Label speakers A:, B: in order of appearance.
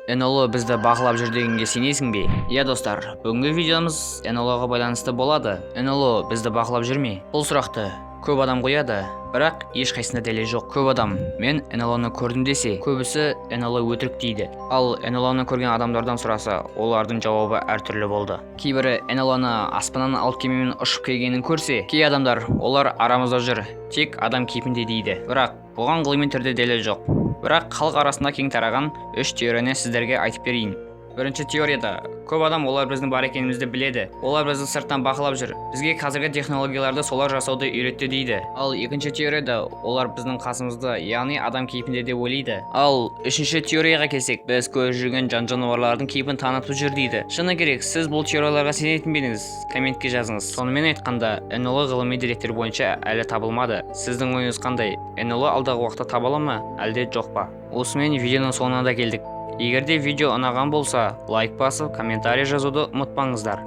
A: НЛО бізді бақылап жүр дегенге сенесің бе? Иә достар, бүгінгі видеомыз НЛО-ға байланысты болады. НЛО бізді бақылап жүр ме? Бұл сұрақты көп адам қояды, бірақ ешқайсында дәлел жоқ. Көп адам мен НЛО-ны көрдім десе, көбісі НЛО өтірік дейді. Ал НЛО-ны көрген адамдардан сұраса, олардың жауабы әртүрлі болды. Кейбірі НЛО-ны аспаннан алып кемемен ұшып келгенін көрсе, кей адамдар олар арамызда жүр, тек адам кейпінде дейді. Бірақ бұған ғылыми түрде дәлел жоқ. Бірақ халық арасында кең тараған 3 теорияны сіздерге айтып берейін. Бірінші теорияда көп адам олар біздің бар екенімізді біледі. Олар бізді сырттан бақылап жүр. Бізге қазіргі технологияларды солар жасауды үйретті дейді. Ал екінші теорияда олар біздің қасымызда, яғни адам кейпінде деп ойлайды. Ал үшінші теорияға келсек, біз көріп жүрген жан-жануарлардың кейпін танытып жүр дейді. Шыны керек, сіз бұл теорияларға сенетін бе едіңіз? Комментке жазыңыз. Сонымен айтқанда, НЛО ғылыми деректер бойынша әлі табылмады. Сіздің ойыңыз қандай? НЛО алдағы уақытта табыла ма, әлде жоқ па? Осымен видеоның соңына да келдік. Егер де видео ұнаған болса, лайк басып, комментарий жазуды ұмытпаңыздар.